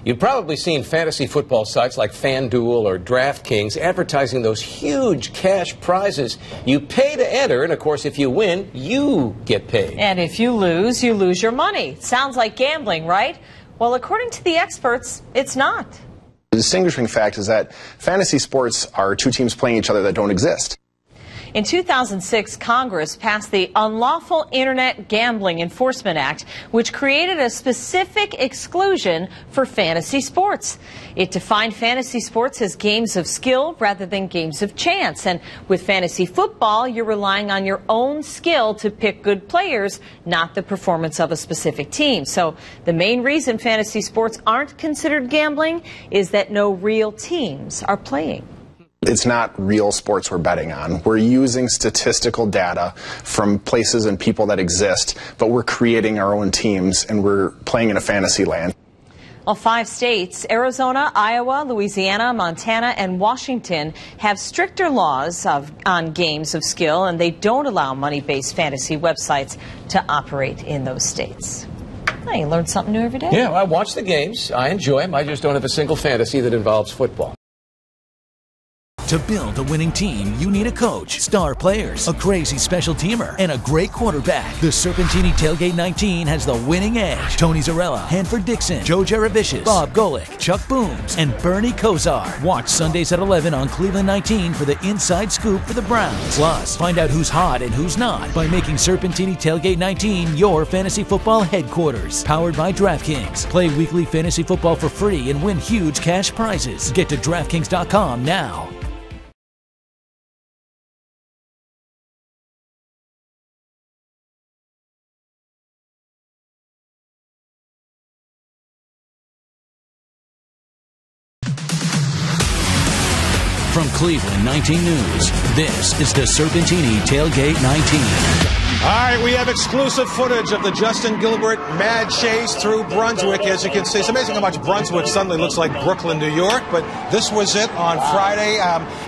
You've probably seen fantasy football sites like FanDuel or DraftKings advertising those huge cash prizes. You pay to enter, and of course, if you win, you get paid. And if you lose your money. Sounds like gambling, right? Well, according to the experts, it's not. The distinguishing fact is that fantasy sports are two teams playing each other that don't exist. In 2006, Congress passed the Unlawful Internet Gambling Enforcement Act, which created a specific exclusion for fantasy sports. It defined fantasy sports as games of skill rather than games of chance. And with fantasy football, you're relying on your own skill to pick good players, not the performance of a specific team. So the main reason fantasy sports aren't considered gambling is that no real teams are playing. It's not real sports we're betting on. We're using statistical data from places and people that exist, but we're creating our own teams and we're playing in a fantasy land. Well, 5 states, Arizona, Iowa, Louisiana, Montana, and Washington, have stricter laws on games of skill, and they don't allow money-based fantasy websites to operate in those states. Oh, you learn something new every day. Yeah, I watch the games. I enjoy them. I just don't have a single fantasy that involves football. To build a winning team, you need a coach, star players, a crazy special teamer, and a great quarterback. The Serpentini Tailgate 19 has the winning edge. Tony Zarella, Hanford Dixon, Joe Jaravicius, Bob Golick, Chuck Booms, and Bernie Kosar. Watch Sundays at 11 on Cleveland 19 for the inside scoop for the Browns. Plus, find out who's hot and who's not by making Serpentini Tailgate 19 your fantasy football headquarters. Powered by DraftKings. Play weekly fantasy football for free and win huge cash prizes. Get to DraftKings.com now. From Cleveland 19 News, this is the Serpentini Tailgate 19. All right, we have exclusive footage of the Justin Gilbert mad chase through Brunswick. As you can see, it's amazing how much Brunswick suddenly looks like Brooklyn, New York, but this was it on Friday.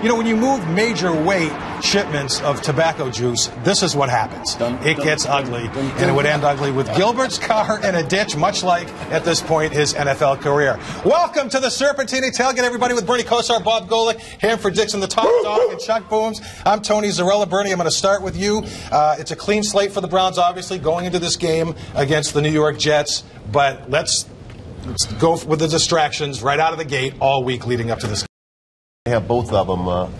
You know, when you move major weight shipments of tobacco juice, this is what happens. It gets ugly, and it would end ugly with Gilbert's car in a ditch, much like, at this point, his NFL career. Welcome to the Serpentini Tailgate, everybody, with Bernie Kosar, Bob Golick, Hanford Dixon, the top dog, and Chuck Booms. I'm Tony Zarella. Bernie, I'm going to start with you. It's a clean slate for the Browns, obviously, going into this game against the New York Jets, but let's go with the distractions right out of the gate all week leading up to this game. They have both of them out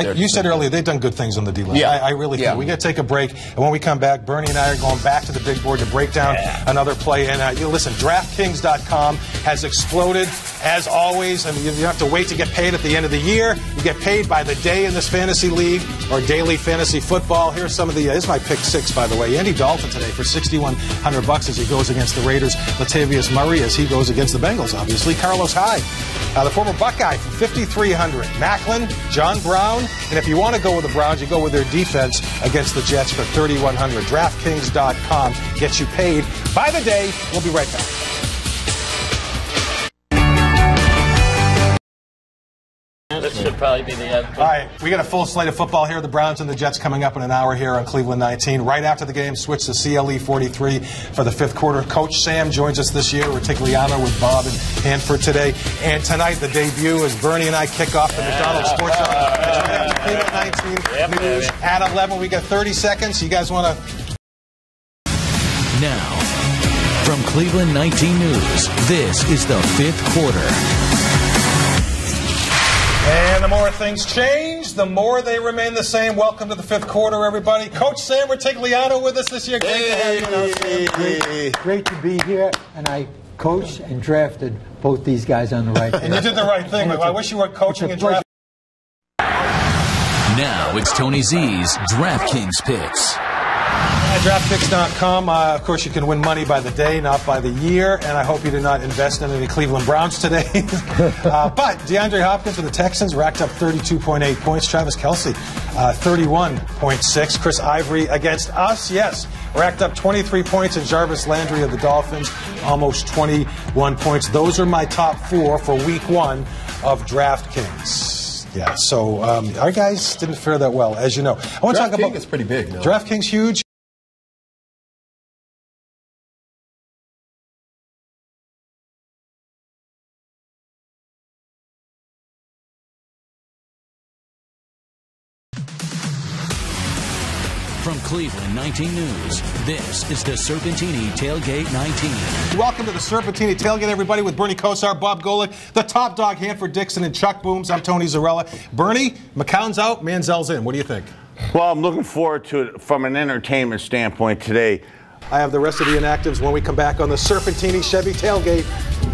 there. You said earlier they've done good things on the D-line. Yeah. I really think. We got to take a break, and when we come back, Bernie and I are going back to the big board to break down another play. And you listen, DraftKings.com has exploded, as always. I mean, you don't have to wait to get paid at the end of the year. You get paid by the day in this fantasy league or daily fantasy football. Here's some of the, this is my pick 6, by the way. Andy Dalton today for $6,100 as he goes against the Raiders. Latavius Murray as he goes against the Bengals, obviously. Carlos Hyde, the former Buckeye, for $5,300. Macklin, John Brown, and if you want to go with the Browns, you go with their defense against the Jets for $3,100. DraftKings.com gets you paid by the day. We'll be right back. This should probably be the end. All right, we got a full slate of football here. The Browns and the Jets coming up in an hour here on Cleveland 19. Right after the game, switch to CLE 43 for the 5th quarter. Coach Sam joins us this year. We're Retigliano with Bob and Hanford today. And tonight, the debut is Bernie and I kick off the McDonald's Sports Show. Right after Cleveland 19 news at 11. We got 30 seconds. You guys want to... Now, from Cleveland 19 News, this is the 5th quarter. And the more things change, the more they remain the same. Welcome to the 5th quarter, everybody. Coach Sam Retigliano with us this year. Great to have you. Great to be here, and I coached and drafted both these guys on the right. And you did the right thing. I wish you were coaching and drafting. Now it's Tony Z's DraftKings picks. DraftKings.com. Of course, you can win money by the day, not by the year. And I hope you did not invest in any Cleveland Browns today. But DeAndre Hopkins for the Texans racked up 32.8 points. Travis Kelce, 31.6. Chris Ivory against us, yes, racked up 23 points. And Jarvis Landry of the Dolphins, almost 21 points. Those are my top 4 for week 1 of DraftKings. Yeah, so our guys didn't fare that well, as you know. I want to talk about... DraftKings is pretty big now. DraftKings huge. From Cleveland 19 News, this is the Serpentini Tailgate 19. Welcome to the Serpentini Tailgate, everybody, with Bernie Kosar, Bob Golick, the top dog, Hanford Dixon, and Chuck Booms. I'm Tony Zarella. Bernie, McCown's out, Manziel's in. What do you think? Well, I'm looking forward to it from an entertainment standpoint today. I have the rest of the inactives when we come back on the Serpentini Chevy Tailgate.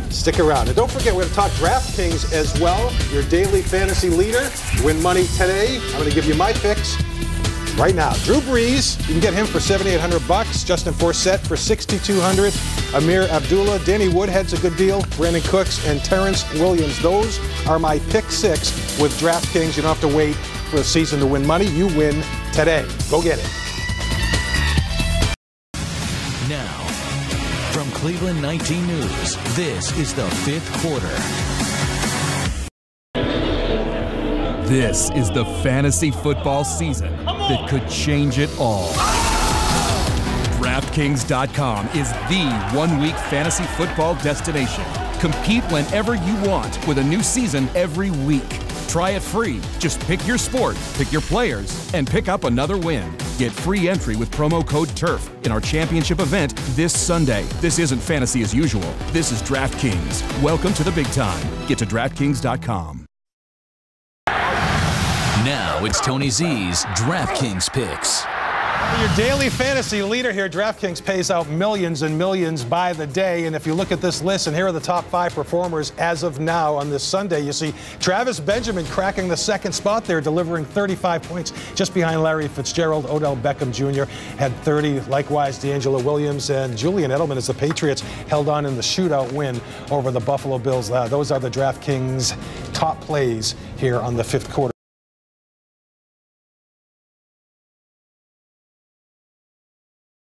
Stick around. And don't forget, we're going to talk DraftKings as well. Your daily fantasy leader. Win money today. I'm going to give you my picks right now. Drew Brees, you can get him for $7,800. Justin Forsett for $6,200. Amir Abdullah, Danny Woodhead's a good deal. Brandon Cooks and Terrence Williams. Those are my pick six with DraftKings. You don't have to wait for the season to win money. You win today. Go get it. Now, from Cleveland 19 News, this is the fifth quarter. This is the fantasy football season that could change it all. DraftKings.com is the one-week fantasy football destination. Compete whenever you want with a new season every week. Try it free. Just pick your sport, pick your players, and pick up another win. Get free entry with promo code TURF in our championship event this Sunday. This isn't fantasy as usual. This is DraftKings. Welcome to the big time. Get to DraftKings.com. Now it's Tony Z's DraftKings picks. Your daily fantasy leader here, DraftKings pays out millions and millions by the day. And if you look at this list, and here are the top 5 performers as of now on this Sunday, you see Travis Benjamin cracking the second spot there, delivering 35 points just behind Larry Fitzgerald. Odell Beckham Jr. had 30. Likewise, D'Angelo Williams and Julian Edelman as the Patriots held on in the shootout win over the Buffalo Bills. Those are the DraftKings top plays here on the fifth quarter.